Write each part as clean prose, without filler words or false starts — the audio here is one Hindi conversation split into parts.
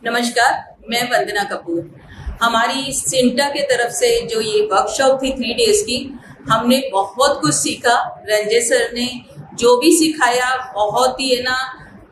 नमस्कार, मैं वंदना कपूर। हमारी सिंटा के तरफ से जो ये वर्कशॉप थी 3 डेज की, हमने बहुत कुछ सीखा। रंजय सर ने जो भी सिखाया बहुत ही है ना,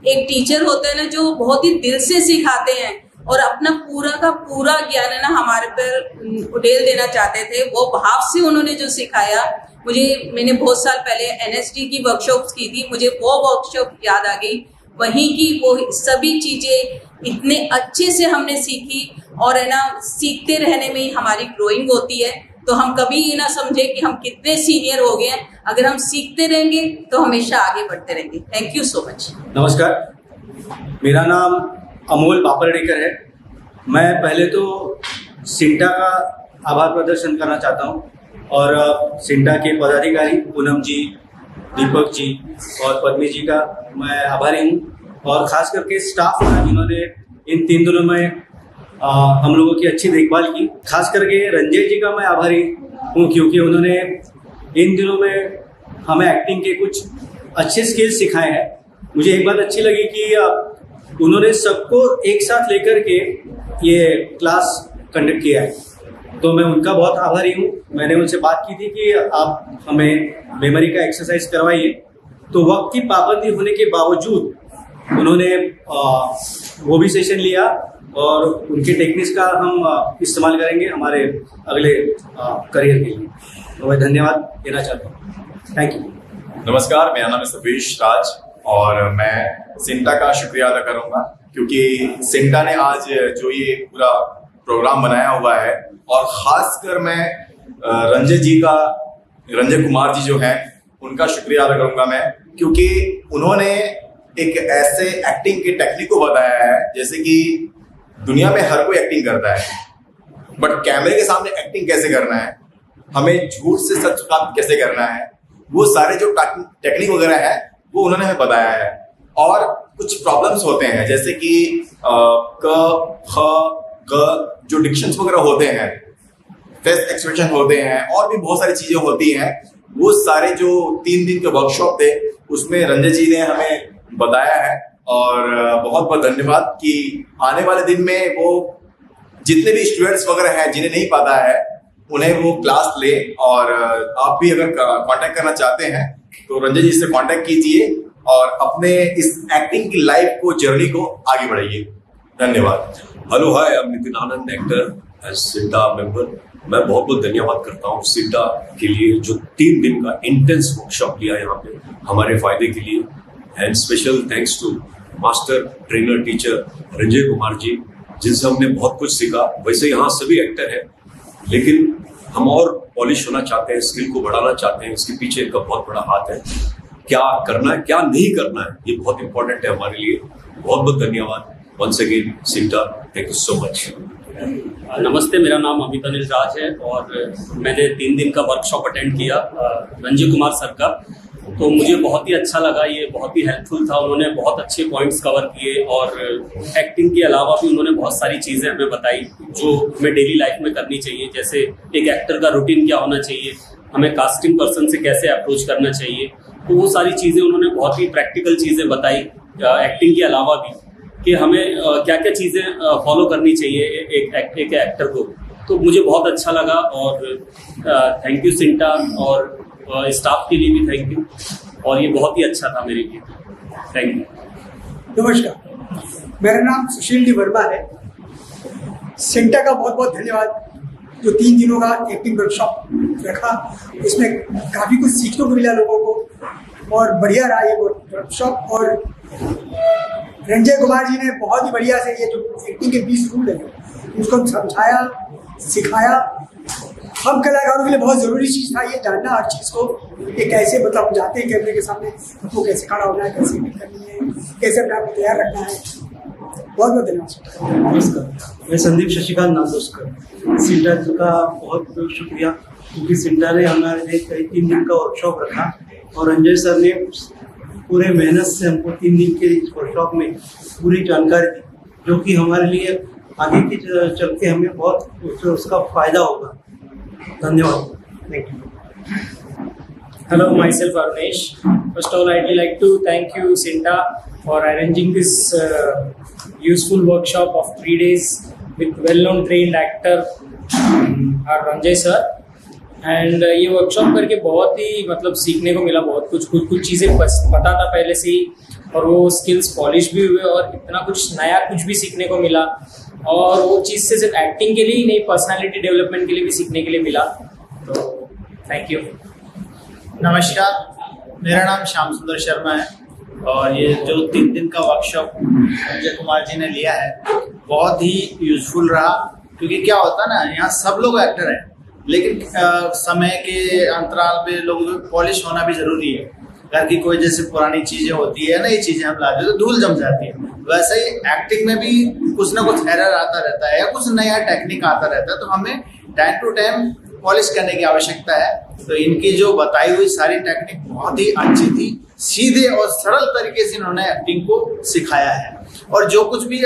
एक टीचर होता है ना जो बहुत ही दिल से सिखाते हैं और अपना पूरा का पूरा ज्ञान है ना हमारे पर उड़ेल देना चाहते थे। वो भाव से उन्होंने जो सिखाया, मैंने बहुत साल पहले NSD की वर्कशॉप्स की थी, मुझे वो वर्कशॉप याद आ गई। वहीं की वो सभी चीजें इतने अच्छे से हमने सीखी और है ना, सीखते रहने में ही हमारी ग्रोइंग होती है। तो हम कभी ये ना समझे कि हम कितने सीनियर हो गए हैं, अगर हम सीखते रहेंगे तो हमेशा आगे बढ़ते रहेंगे। Thank you so much. नमस्कार, मेरा नाम अमोल पापड़ेकर है। मैं पहले तो सिंटा का आभार प्रदर्शन करना चाहता हूँ और सिंटा के पदाधिकारी पूनम जी, दीपक जी और पद्मी जी का मैं आभारी हूँ, और ख़ास करके स्टाफ का जिन्होंने इन 3 दिनों में हम लोगों की अच्छी देखभाल की। खास करके रंजय जी का मैं आभारी हूँ, क्योंकि उन्होंने इन दिनों में हमें एक्टिंग के कुछ अच्छे स्किल्स सिखाए हैं। मुझे एक बात अच्छी लगी कि उन्होंने सबको एक साथ लेकर के ये क्लास कंडक्ट किया है, तो मैं उनका बहुत आभारी हूँ। मैंने उनसे बात की थी कि आप हमें मेमोरी का एक्सरसाइज करवाइए, तो वक्त की पाबंदी होने के बावजूद उन्होंने वो भी सेशन लिया और उनके टेक्निक्स का हम इस्तेमाल करेंगे हमारे अगले करियर के लिए। तो मैं धन्यवाद देना चाहता हूँ। Thank you. नमस्कार, मेरा नाम है सतीश राज और मैं सिंटा का शुक्रिया अदा करूंगा, क्योंकि सिंटा ने आज जो ये पूरा प्रोग्राम बनाया हुआ है, और खासकर मैं रंजय कुमार जी जो हैं उनका शुक्रिया अदा करूंगा मैं, क्योंकि उन्होंने एक ऐसे एक्टिंग के टेक्निक को बताया है जैसे कि दुनिया में हर कोई एक्टिंग करता है, बट कैमरे के सामने एक्टिंग कैसे करना है, हमें झूठ से सच प्राप्त कैसे करना है, वो सारे जो टेक्निक वगैरह है वो उन्होंने हमें बताया है। और कुछ प्रॉब्लम्स होते हैं जैसे कि क, ख, ग जो डिक्शंस वगैरह होते हैं, फेस एक्सप्रेशन होते हैं, और भी बहुत सारी चीजें होती हैं। वो सारे जो 3 दिन के वर्कशॉप थे उसमें रंजय जी ने हमें बताया है, और बहुत बहुत धन्यवाद कि आने वाले दिन में वो जितने भी स्टूडेंट्स वगैरह हैं जिन्हें नहीं पता है उन्हें वो क्लास ले। और आप भी अगर कांटेक्ट करना चाहते हैं तो रंजय जी से कांटेक्ट कीजिए और अपने इस एक्टिंग की लाइफ को, जर्नी को आगे बढ़ाइए। धन्यवाद। Hello, hi, I am Nitin Anand, actor as CINTAA member. मैं बहुत बहुत धन्यवाद करता हूँ सिंटा के लिए जो 3 दिन का इंटेंस वर्कशॉप लिया यहाँ पे हमारे फायदे के लिए। And special thanks to master trainer teacher Ranjay Kumar ji, जिनसे हमने बहुत कुछ सीखा। वैसे यहाँ सभी एक्टर हैं, लेकिन हम और पॉलिश होना चाहते हैं, स्किल को बढ़ाना चाहते हैं। इसके पीछे इनका बहुत बड़ा हाथ है। क्या करना है, क्या नहीं करना है, ये बहुत इंपॉर्टेंट है हमारे लिए। बहुत बहुत धन्यवाद once again CINTAA, thank you so much. नमस्ते, मेरा नाम अमित अनिल राज है और मैंने 3 दिन का वर्कशॉप अटेंड किया रंजय कुमार सर का। तो मुझे बहुत ही अच्छा लगा, ये बहुत ही हेल्पफुल था। उन्होंने बहुत अच्छे पॉइंट्स कवर किए और एक्टिंग के अलावा भी उन्होंने बहुत सारी चीज़ें हमें बताई जो हमें डेली लाइफ में करनी चाहिए। जैसे एक एक्टर का रूटीन क्या होना चाहिए, हमें कास्टिंग पर्सन से कैसे अप्रोच करना चाहिए। तो वो सारी चीज़ें उन्होंने बहुत ही प्रैक्टिकल चीज़ें बताई एक्टिंग के अलावा भी, कि हमें क्या क्या चीज़ें फॉलो करनी चाहिए एक एक्टर को। तो मुझे बहुत अच्छा लगा और थैंक यू सिंटा और स्टाफ के लिए भी थैंक यू, और ये बहुत ही अच्छा था मेरे लिए। Thank you. नमस्कार, मेरा नाम सुशील डी वर्मा है। सिंटा का बहुत बहुत धन्यवाद जो 3 दिनों का एक्टिंग वर्कशॉप रखा। इसमें काफ़ी कुछ सीखने को मिला लोगों को और बढ़िया रहा ये वर्कशॉप। और रंजय कुमार जी ने बहुत ही बढ़िया से ये जो एक्टिंग के 20 रूल है उसको समझाया, सिखाया। हम कलाकारों के लिए बहुत ज़रूरी चीज़ था ये जानना हर चीज़ को, कि कैसे मतलब हम जाते हैं कैमरे के सामने हमको कैसे खड़ा होना है, कैसे एक्टिंग करनी है, कैसे अपने आप को तैयार रखना है। बहुत बहुत धन्यवाद। नमस्कार, मैं संदीप शशिकांत नागोस्कर। सिंटा जी का बहुत बहुत शुक्रिया, क्योंकि सिंटा ने हमारे लिए 3 दिन का वर्कशॉप रखा और रंजय सर ने पूरे मेहनत से हमको 3 दिन के इस वर्कशॉप में पूरी जानकारी दी, जो कि हमारे लिए आगे की चल के हमें बहुत उसका फायदा होगा। धन्यवाद। Thank you. Hello, myself Arunesh. First of all, I'd like to thank you, Sinta, for arranging this useful workshop of 3 days with well-known trained actor Ranjay sir. And ये वर्कशॉप करके बहुत ही मतलब सीखने को मिला, बहुत कुछ चीज़ें पता था पहले से ही, और वो स्किल्स पॉलिश भी हुए और इतना कुछ नया कुछ भी सीखने को मिला। और वो चीज़ से सिर्फ एक्टिंग के लिए ही नहीं, पर्सनालिटी डेवलपमेंट के लिए भी सीखने के लिए मिला। तो थैंक यू। नमस्कार, मेरा नाम श्याम सुंदर शर्मा है और ये जो 3 दिन का वर्कशॉप संजय कुमार जी ने लिया है बहुत ही यूजफुल रहा। क्योंकि क्या होता है ना, यहाँ सब लोग एक्टर हैं, लेकिन समय के अंतराल पे लोगों को पॉलिश होना भी जरूरी है। घर की कोई जैसे पुरानी चीजें होती है, नई चीजें हम लाते हैं तो धूल जम जाती है, वैसे ही एक्टिंग में भी कुछ ना कुछ एरर आता रहता है या कुछ नया टेक्निक आता रहता है, तो हमें टाइम टू टाइम पॉलिश करने की आवश्यकता है। तो इनकी जो बताई हुई सारी टेक्निक बहुत ही अच्छी थी, सीधे और सरल तरीके से इन्होंने एक्टिंग को सिखाया है। और जो कुछ भी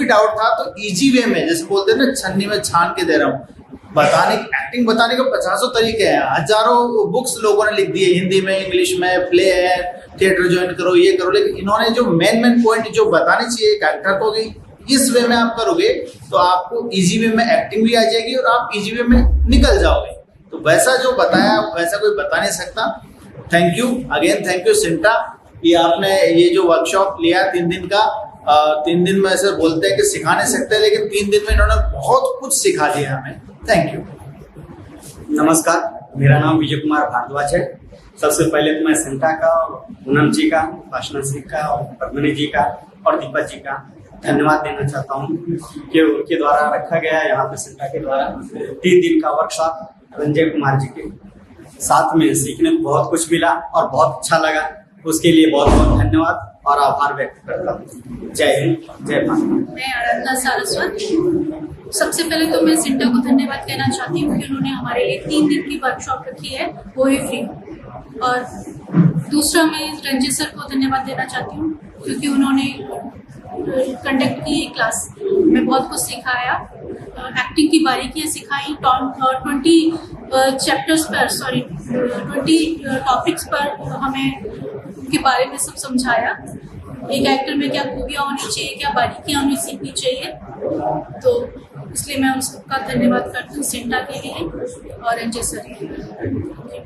डाउट था तो इजी वे में, जैसे बोलते हैं ना, छन्नी में छान के दे रहा हूँ। एक्टिंग बताने के 50 तरीके हैं, हजारों बुक्स लोगों ने लिख दी है, हिंदी में, इंग्लिश में, प्ले है, थिएटर ज्वाइन करो, ये करो, लेकिन इन्होंने जो मेन पॉइंट जो बताने चाहिए एक एक्टर को, इस वे में आप करोगे तो आपको इजी वे में एक्टिंग भी आ जाएगी और आप इजी वे में निकल जाओगे। तो वैसा जो बताया वैसा कोई बता नहीं सकता। Thank you again, thank you CINTAA, ये आपने ये जो वर्कशॉप लिया 3 दिन का, 3 दिन में ऐसे बोलते हैं कि सिखा नहीं सकते, लेकिन 3 दिन में इन्होंने बहुत कुछ सिखा दिया हमें। Thank you. नमस्कार, मेरा नाम विजय कुमार भारद्वाज है। सबसे पहले तो मैं सिंटा का, पूनम जी का, वासना सिंह का, पद्मनी जी का और दीपक जी का धन्यवाद देना चाहता हूँ कि उनके द्वारा रखा गया यहाँ पे सिंटा के द्वारा 3 दिन का वर्कशॉप रंजय कुमार जी के साथ में सीखने को बहुत कुछ मिला और बहुत अच्छा लगा। उसके लिए बहुत बहुत धन्यवाद और आभार व्यक्त करता हूँ। जय हिंद, जय भारत। मैं आराधना सारस्वत। सबसे पहले तो मैं सिंटा को धन्यवाद कहना चाहती हूँ कि उन्होंने हमारे लिए 3 दिन की वर्कशॉप रखी है, वो है फ्री। और दूसरा मैं रंजय सर को धन्यवाद देना चाहती हूँ क्योंकि उन्होंने कंडक्ट की ये क्लास में बहुत कुछ सिखाया, एक्टिंग की बारीकियाँ सिखाई, 20 चैप्टर्स पर 20 टॉपिक्स पर हमें उनके बारे में सब समझाया। एक एक्टर में क्या खूबियाँ होनी चाहिए, क्या बारीकियाँ हमें सीखनी चाहिए। तो इसलिए मैं उन सबका धन्यवाद करती हूँ, सिंटा के लिए और रंजय सर के लिए।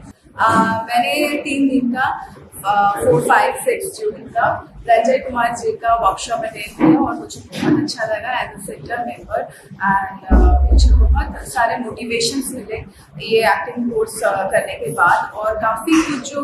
मैंने 3 दिन का 4, 5, 6 जो दिन का रंजय कुमार जी का वर्कशॉप अटेंड किया और मुझे बहुत अच्छा लगा as a centre member. And मुझे बहुत सारे मोटिवेशंस मिले ये एक्टिंग कोर्स करने के बाद, और काफ़ी कुछ जो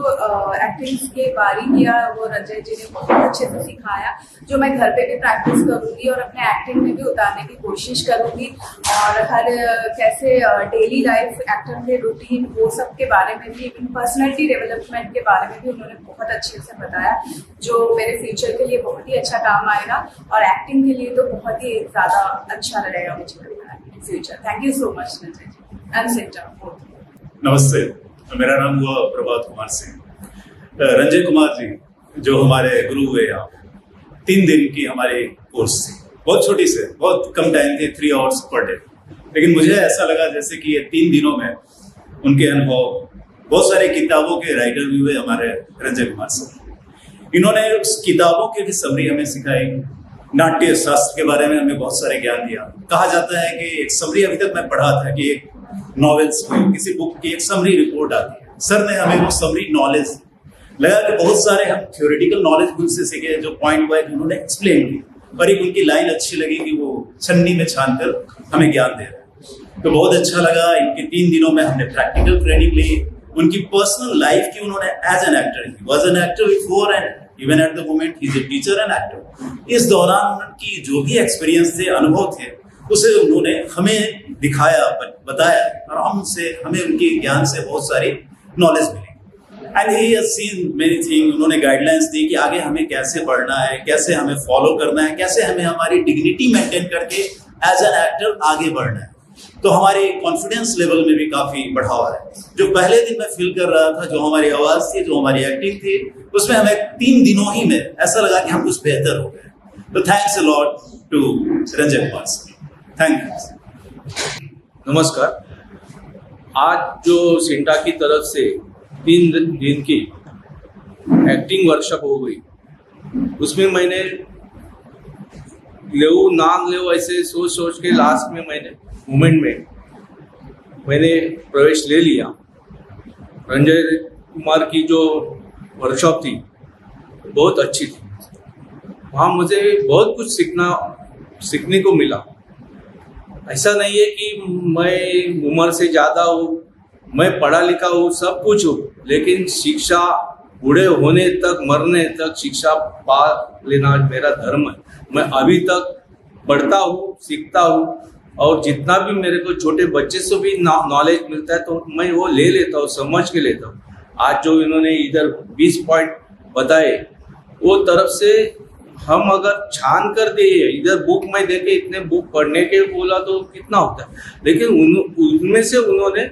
एक्टिंग के बारीकियाँ वो रंजय जी ने बहुत अच्छे से सिखाया, जो मैं घर पे भी प्रैक्टिस करूँगी और अपने एक्टिंग में भी उतारने की कोशिश करूँगी। और हर कैसे डेली लाइफ एक्टर के रूटीन वो सब के बारे में भी, इवन पर्सनैलिटी डेवलपमेंट के बारे में भी उन्होंने बहुत अच्छे से बताया, जो मेरे फ्यूचर के लिए बहुत ही अच्छा काम आएगा और एक्टिंग के लिए तो बहुत ही ज़्यादा अच्छा रहेगा मुझे लगता है future. Thank you so much Ranjay ji and CINTAA. नमस्ते, मेरा नाम हुआ प्रभात कुमार सिंह। रंजय कुमार जी जो हमारे गुरु हुए, यहाँ 3 दिन की हमारी कोर्स थी, बहुत छोटी से, बहुत कम टाइम थे, 3 आवर्स पर डे, लेकिन मुझे ऐसा लगा जैसे कि ये 3 दिनों में उनके अनुभव, बहुत सारे किताबों के राइटर भी हुए हमारे रंजय कुमार सर। इन्होंने उस किताबों की भी समरी हमें सिखाई, नाट्य शास्त्र के बारे में हमें बहुत सारे ज्ञान दिया। कहा जाता है कि एक समरी, अभी तक मैं पढ़ा था कि एक नॉवेल्स में किसी बुक की एक समरी रिपोर्ट आती है, सर ने हमें वो समरी नॉलेज लगा कि बहुत सारे हम थ्योरेटिकल नॉलेज उनसे सीखे जो पॉइंट वाइज उन्होंने एक्सप्लेन की, और एक उनकी लाइन अच्छी लगी कि वो छन्नी में छान कर हमें ज्ञान दे रहे हैं। तो बहुत अच्छा लगा। इनके 3 दिनों में हमने प्रैक्टिकल ट्रेनिंग ली, उनकी पर्सनल लाइफ की उन्होंने as an actor, he was an actor before and even at the moment he is a teacher and actor. इस दौरान उनकी जो भी एक्सपीरियंस थे, अनुभव थे, उसे उन्होंने हमें दिखाया, बताया, और हमसे हमें उनके ज्ञान से बहुत सारी नॉलेज मिली। And he has seen many thing. उन्होंने गाइडलाइंस दी कि आगे हमें कैसे बढ़ना है, कैसे हमें फॉलो करना है, कैसे हमें हमारी डिग्निटी मेंटेन करके एज एन एक्टर आगे बढ़ना है। तो हमारे कॉन्फिडेंस लेवल में भी काफी बढ़ावा है। जो पहले दिन मैं फील कर रहा था, जो हमारी आवाज थी, जो हमारी एक्टिंग थी, उसमें हमें 3 दिनों ही में ऐसा लगा कि हम कुछ बेहतर हो गए। तो thanks a lot to Ranjay Kumar sir, thank you. नमस्कार, आज जो सिंटा की तरफ से 3 दिन की एक्टिंग वर्कशॉप हो गई, उसमें मैंने ले ना ले ऐसे सोच सोच के लास्ट में मोमेंट में मैंने प्रवेश ले लिया। रंजय कुमार की जो वर्कशॉप थी बहुत अच्छी थी, वहाँ मुझे बहुत कुछ सीखने को मिला। ऐसा नहीं है कि मैं उम्र से ज़्यादा हूँ, मैं पढ़ा लिखा हूँ, सब कुछ हूँ, लेकिन शिक्षा बूढ़े होने तक मरने तक शिक्षा पा लेना मेरा धर्म है। मैं अभी तक पढ़ता हूँ, सीखता हूँ, और जितना भी मेरे को छोटे बच्चे से भी नॉलेज मिलता है तो मैं वो ले लेता हूँ, समझ के लेता हूँ। आज जो इन्होंने इधर 20 पॉइंट बताए, वो तरफ से हम अगर छान कर दे, इधर बुक में देके इतने बुक पढ़ने के बोला तो कितना होता है, लेकिन उनमें से उन्होंने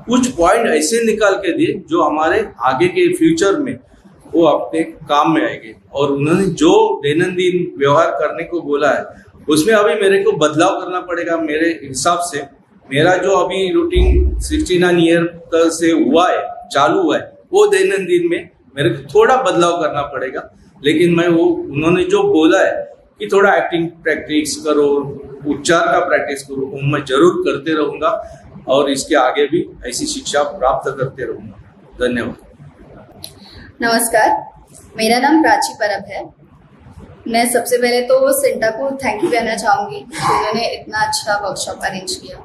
कुछ पॉइंट ऐसे निकाल के दिए जो हमारे आगे के फ्यूचर में वो अपने काम में आएंगे। और उन्होंने जो दैनंदिन व्यवहार करने को बोला है उसमें अभी मेरे को बदलाव करना पड़ेगा। मेरे हिसाब से मेरा जो अभी रूटीन 69 ईयर से हुआ है, चालू हुआ है, वो दैनंदिन में मेरे को थोड़ा बदलाव करना पड़ेगा। लेकिन मैं वो उन्होंने जो बोला है कि थोड़ा एक्टिंग प्रैक्टिस करो, उच्चार का प्रैक्टिस करो, वो मैं जरूर करते रहूँगा और इसके आगे भी ऐसी शिक्षा प्राप्त करते रहूँगा। धन्यवाद। नमस्कार, मेरा नाम प्राची परब है। मैं सबसे पहले तो सिंटा को थैंक यू कहना चाहूँगी कि उन्होंने इतना अच्छा वर्कशॉप अरेंज किया,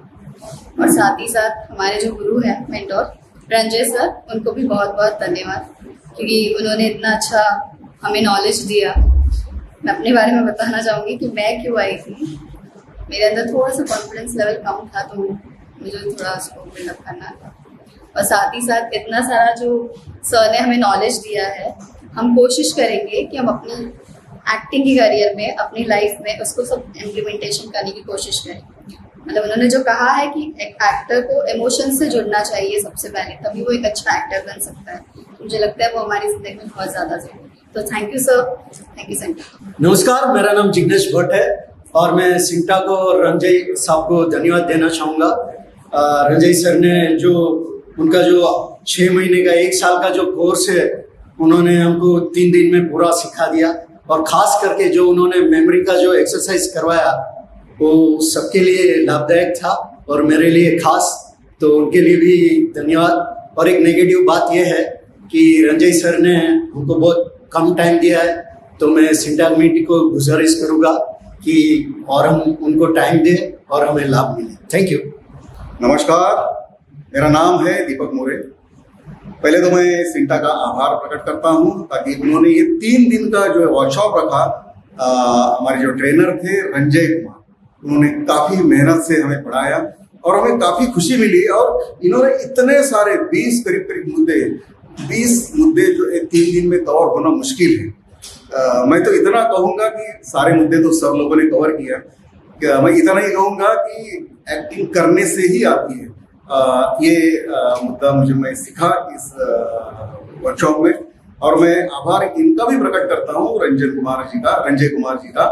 और साथ ही साथ हमारे जो गुरु हैं मेंटोर रंजय सर, उनको भी बहुत बहुत धन्यवाद, क्योंकि उन्होंने इतना अच्छा हमें नॉलेज दिया। मैं अपने बारे में बताना चाहूँगी कि मैं क्यों आई थी। मेरे अंदर थोड़ा सा कॉन्फिडेंस लेवल कम था, तो मुझे थोड़ा उसको बिल्डअप करना था। और साथ ही साथ इतना सारा जो सर ने हमें नॉलेज दिया है, हम कोशिश करेंगे कि हम अपनी एक्टिंग के करियर में, अपनी लाइफ में उसको सब इम्प्लीमेंटेशन करने की कोशिश करें। मतलब उन्होंने जो कहा है कि एक एक्टर को इमोशन से जुड़ना चाहिए सबसे पहले, तभी वो एक अच्छा एक्टर बन सकता है। मुझे लगता है वो हमारी जिंदगी में बहुत ज़्यादा जरूरी है। तो thank you sir, thank you Santa. नमस्कार, मेरा नाम जिग्नेश भट्ट है और मैं सिंटा को और रंजय साहब को धन्यवाद देना चाहूँगा। रंजय सर ने जो उनका जो 6 महीने का 1 साल का जो कोर्स है, उन्होंने हमको 3 दिन में पूरा सिखा दिया। और खास करके जो उन्होंने मेमोरी का जो एक्सरसाइज करवाया वो सबके लिए लाभदायक था और मेरे लिए खास, तो उनके लिए भी धन्यवाद। और एक नेगेटिव बात यह है कि रंजय सर ने हमको बहुत कम टाइम दिया है, तो मैं सिंटा कमेटी को गुजारिश करूँगा कि और हम उनको टाइम दें और हमें लाभ मिले। Thank you. नमस्कार, मेरा नाम है दीपक मोरे। पहले तो मैं सिंटा का आभार प्रकट करता हूं ताकि उन्होंने ये 3 दिन का जो वर्कशॉप रखा। हमारे जो ट्रेनर थे रंजय कुमार, उन्होंने काफ़ी मेहनत से हमें पढ़ाया और हमें काफ़ी खुशी मिली। और इन्होंने इतने सारे 20 करीब मुद्दे जो 3 दिन में कवर होना मुश्किल है। मैं तो इतना कहूँगा कि सारे मुद्दे तो सब लोगों ने कवर किया। मैं इतना ही कहूँगा कि एक्टिंग करने से ही आती है। ये मुद्दा मैं सीखा इस वर्कशॉप में, और मैं आभार इनका भी प्रकट करता हूँ, रंजय कुमार जी का।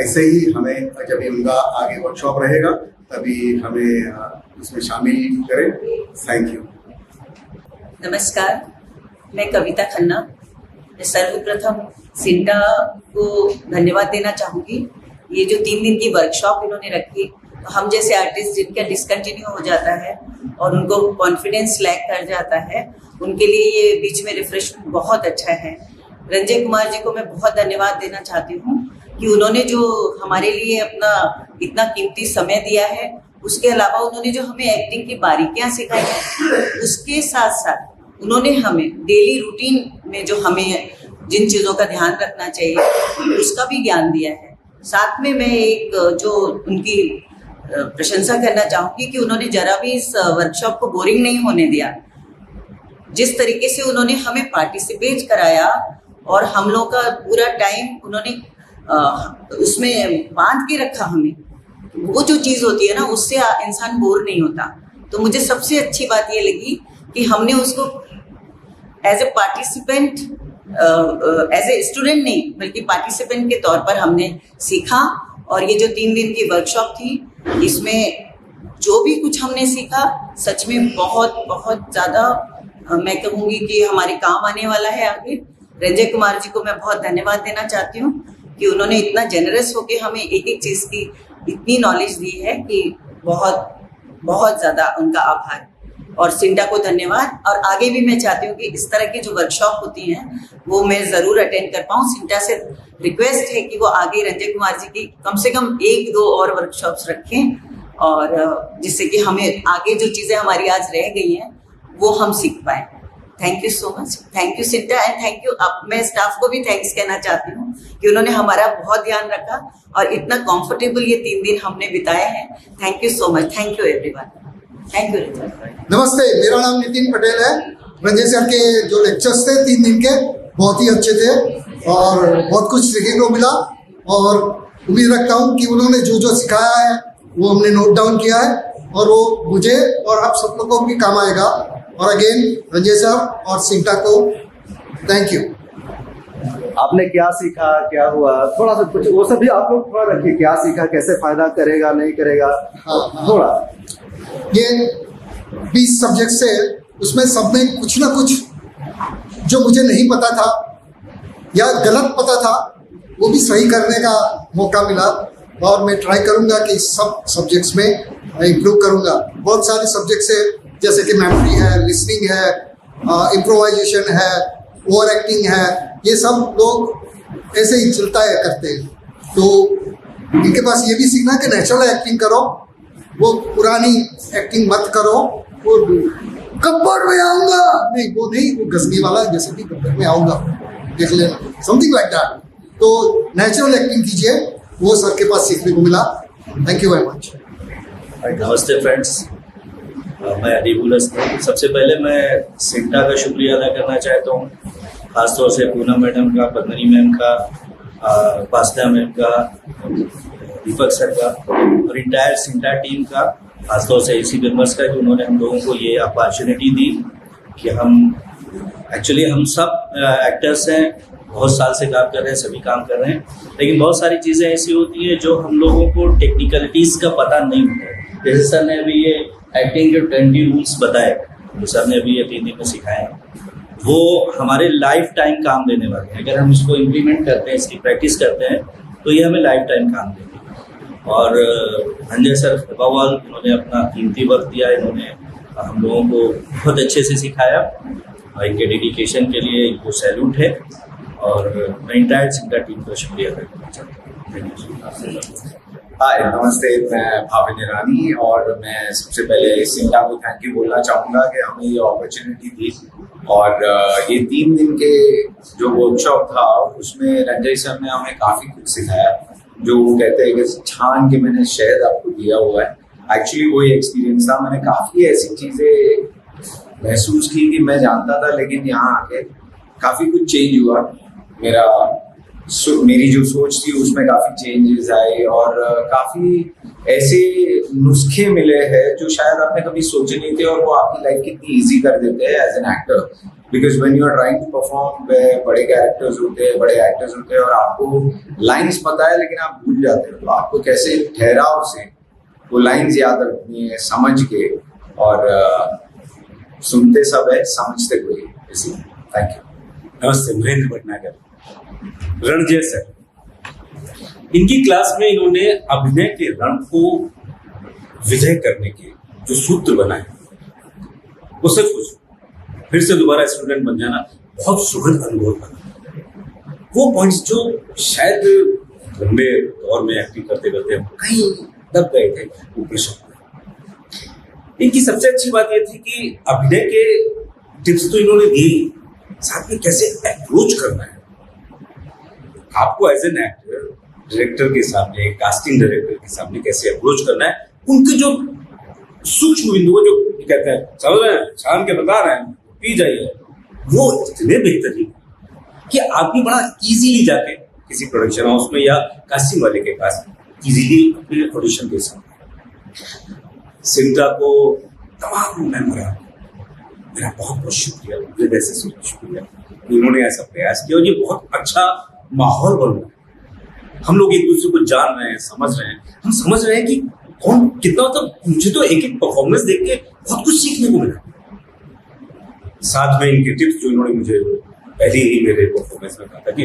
ऐसे ही हमें जब उनका आगे वर्कशॉप रहेगा तभी हमें उसमें शामिल करें। Thank you. नमस्कार, मैं कविता खन्ना। मैं सर्वप्रथम सिंटा को धन्यवाद देना चाहूँगी। ये जो 3 दिन की वर्कशॉप इन्होंने रखी, हम जैसे आर्टिस्ट जिनका डिसकंटिन्यू हो जाता है और उनको कॉन्फिडेंस लैक कर जाता है, उनके लिए ये बीच में रिफ्रेशमेंट बहुत अच्छा है। रंजय कुमार जी को मैं बहुत धन्यवाद देना चाहती हूँ कि उन्होंने जो हमारे लिए अपना इतना कीमती समय दिया है, उसके अलावा उन्होंने जो हमें एक्टिंग की बारीकियाँ सिखाई हैं, उसके साथ साथ उन्होंने हमें डेली रूटीन में जो हमें जिन चीज़ों का ध्यान रखना चाहिए उसका भी ज्ञान दिया है। साथ में मैं एक जो उनकी प्रशंसा करना चाहूँगी कि उन्होंने जरा भी इस वर्कशॉप को बोरिंग नहीं होने दिया। जिस तरीके से उन्होंने हमें पार्टिसिपेट कराया और हम लोग का पूरा टाइम उन्होंने उसमें बांध के रखा हमें, वो जो चीज़ होती है ना, उससे इंसान बोर नहीं होता। तो मुझे सबसे अच्छी बात ये लगी कि हमने उसको as a participant, as a student नहीं बल्कि पार्टिसिपेंट के तौर पर हमने सीखा। और ये जो 3 दिन की वर्कशॉप थी, इसमें जो भी कुछ हमने सीखा सच में बहुत बहुत ज़्यादा मैं कहूँगी कि हमारे काम आने वाला है आगे। रंजय कुमार जी को मैं बहुत धन्यवाद देना चाहती हूँ कि उन्होंने इतना जेनरस होके हमें एक एक चीज़ की इतनी नॉलेज दी है कि बहुत बहुत ज़्यादा उनका आभार। और सिंटा को धन्यवाद। और आगे भी मैं चाहती हूँ कि इस तरह की जो वर्कशॉप होती हैं वो मैं ज़रूर अटेंड कर पाऊँ। सिंटा से रिक्वेस्ट है कि वो आगे रंजय कुमार जी की कम से कम 1-2 और वर्कशॉप्स रखें, और जिससे कि हमें आगे जो चीज़ें हमारी आज रह गई हैं वो हम सीख पाएँ। Thank you so much. Thank you CINTAA and thank you. अब मैं स्टाफ को भी थैंक्स कहना चाहती हूँ कि उन्होंने हमारा बहुत ध्यान रखा और इतना कंफर्टेबल ये 3 दिन हमने बिताए हैं। Thank you so much. Thank you everyone. Thank you. नमस्ते, मेरा नाम नितिन पटेल है। रंजय सर के जो लेक्चर्स थे 3 दिन के बहुत ही अच्छे थे और बहुत कुछ सीखने को मिला, और उम्मीद रखता हूँ कि उन्होंने जो जो सिखाया है वो हमने नोट डाउन किया है और वो मुझे और आप सब लोगों को भी काम आएगा। और अगेन रंजय सर और सिंटा को थैंक यू। आपने क्या सीखा, क्या हुआ, थोड़ा सा कुछ वो सब भी आप लोग थोड़ा रखिए। क्या सीखा, कैसे फायदा करेगा, नहीं करेगा, थोड़ा। ये 20 सब्जेक्ट से उसमें सब में कुछ ना कुछ जो मुझे नहीं पता था या गलत पता था वो भी सही करने का मौका मिला, और मैं ट्राई करूंगा कि सब सब्जेक्ट्स में इम्प्रूव करूंगा। बहुत सारे सब्जेक्ट्स है जैसे कि मेमोरी है, लिसनिंग है, इम्प्रोवाइजेशन है, ओवर एक्टिंग है, ये सब लोग ऐसे ही चलता है करते हैं। तो इनके पास ये भी सीखना कि नेचुरल एक्टिंग करो, वो पुरानी एक्टिंग मत करो। वो गब्बर में आऊंगा नहीं, वो नहीं, वो गजनी वाला जैसे कि गब्बर में आऊंगा देख लेना, समथिंग लाइक दैट। तो नेचुरल एक्टिंग कीजिए, वो सर के पास सीखने को मिला। Thank you very much. नमस्ते फ्रेंड्स, मैं अदीबुल हसन। सबसे पहले मैं सिंटा का शुक्रिया अदा करना चाहता हूँ, खासतौर से पूनम मैडम का, पद्मनी मैम का, उपासना मैम का, दीपक सर का और इंटायर सिंटा टीम का, खासतौर से एसी बिल्मर्स का, कि उन्होंने हम लोगों को ये अपॉर्चुनिटी दी कि हम सब एक्टर्स हैं, बहुत साल से काम कर रहे हैं, सभी काम कर रहे हैं, लेकिन बहुत सारी चीज़ें ऐसी होती हैं जो हम लोगों को टेक्निकलिटीज़ का पता नहीं होता है। जैसे सर ने अभी ये एक्टिंग के 20 रूल्स बताए, जो सर ने अभी ये 3 दिन में सिखाए हैं, वो हमारे लाइफ टाइम काम देने वाले हैं। अगर हम इसको इम्प्लीमेंट करते हैं, इसकी प्रैक्टिस करते हैं, तो ये हमें लाइफ टाइम काम देंगे। और रंजय सर बवाल, इन्होंने अपना कीमती वक्त दिया, इन्होंने हम लोगों को बहुत अच्छे से सिखाया, और इनके डेडिकेशन के लिए इनको सैल्यूट है। और मैं इंटायर सिंटा टीम का शुक्रिया करना चाहता हूँ। हाय, नमस्ते, मैं भाविन ईरानी, और मैं सबसे पहले सिंटा को थैंक यू बोलना चाहूँगा कि हमें ये अपॉर्चुनिटी दी। और ये 3 दिन के जो वर्कशॉप था उसमें रंजय सर ने हमें काफ़ी कुछ सिखाया, जो वो कहते हैं कि छान के मैंने शहद आपको दिया हुआ है। एक्चुअली वही एक्सपीरियंस था। मैंने काफ़ी ऐसी चीज़ें महसूस की कि मैं जानता था, लेकिन यहाँ आके काफ़ी कुछ चेंज हुआ। मेरी जो सोच थी उसमें काफ़ी चेंजेस आए, और काफ़ी ऐसे नुस्खे मिले हैं जो शायद आपने कभी सोचे नहीं थे, और वो आपकी लाइफ कितनी इजी कर देते हैं as an actor. Because when you are trying to perform, बड़े कैरेक्टर्स होते हैं, बड़े एक्टर्स होते हैं, और आपको लाइंस पता है लेकिन आप भूल जाते हो, तो आपको कैसे ठहराव से वो लाइंस याद रखनी है, समझ के, और सुनते सब है, समझते कोई। इसी थैंक यू। नमस्ते, महेंद्र भटनागर। रणजय सर, इनकी क्लास में इन्होंने अभिनय के रण को विजय करने के जो सूत्र बनाए, वो सचमुच फिर से दोबारा स्टूडेंट बन जाना बहुत सुखद अनुभव था। वो पॉइंट्स जो शायद लंबे दौर में एक्टिंग करते करते हम कहीं दब गए थे, वो प्रश्न। इनकी सबसे अच्छी बात यह थी कि अभिनय के टिप्स तो इन्होंने दिए, साथ में कैसे अप्रोच करना है आपको एज एन एक्टर, डायरेक्टर के सामने, कास्टिंग डायरेक्टर के सामने कैसे अप्रोच करना है, उनके जो सूक्ष्म बिंदु जो कहते हैं, समझ रहे हैं, छान के बता रहे हैं, पी जाइए, वो इतने बेहतरीन कि आदमी बड़ा इजीली जाके किसी प्रोडक्शन हाउस में या कास्टिंग वाले के पास इजीली अपने ऑडिशन दे सकते। सिंटा को, तमाम मेंबर, मेरा बहुत बहुत शुक्रिया, हृदय से शुक्रिया। उन्होंने ऐसा प्रयास किया और ये बहुत अच्छा माहौल बन रहा है। हम लोग एक दूसरे को जान रहे हैं, समझ रहे हैं, हम समझ रहे हैं कि कौन कितना, मतलब मुझे तो एक एक परफॉर्मेंस देख के बहुत कुछ सीखने को मिला। साथ में इनके टिप्स जो इन्होंने मुझे पहले ही मेरे परफॉर्मेंस में कहा था कि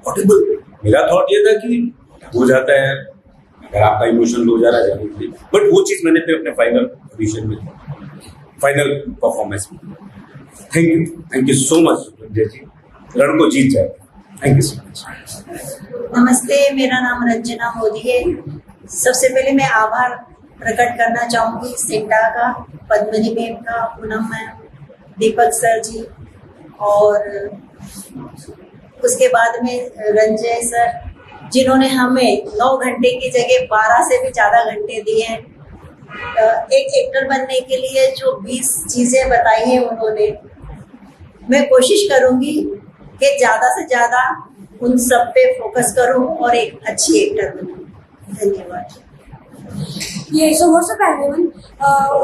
ऑडिबल मेरा थॉट ये था कि हो जाता है, अगर आपका इमोशन लो जा रहा है जाने के लिए, बट वो चीज मैंने फिर अपने फाइनल पोजीशन में, फाइनल परफॉर्मेंस में। Thank you so much Ranjay ji, लड़को जीत जाए। Thank you so much. नमस्ते, मेरा नाम रंजना मोदी है। सबसे पहले मैं आभार प्रकट करना चाहूँगी सिंटा का, पद्मनी मैम का, पूनम मैम, दीपक सर जी, और उसके बाद में रंजय सर, जिन्होंने हमें 9 घंटे की जगह 12 से भी ज़्यादा घंटे दिए हैं। एक एक्टर बनने के लिए जो 20 चीज़ें बताई हैं उन्होंने, मैं कोशिश करूँगी कि ज़्यादा से ज़्यादा उन सब पे फोकस करूँ और एक अच्छी एक्टर बनूँ। धन्यवाद। Yeah, so what's up everyone?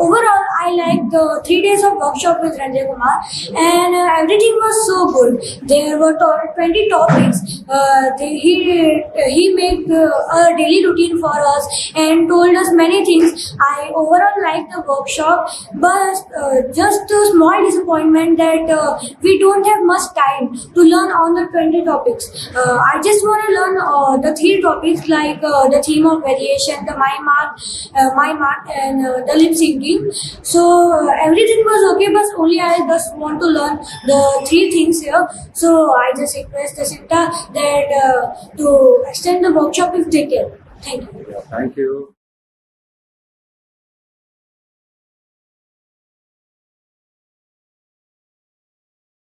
Overall, I liked the 3 days of workshop with Ranjay Kumar, and everything was so good. There were 20 topics. He made a daily routine for us and told us many things. I overall liked the workshop, but just a small disappointment that we don't have much time to learn on the 20 topics. I just want to learn the 3 topics like the theme of variation, the my mark and the lip syncing. So everything was okay, but only I just want to learn the 3 things here. So I just request the Sinta that to extend the workshop if they can. Thank you. Thank you.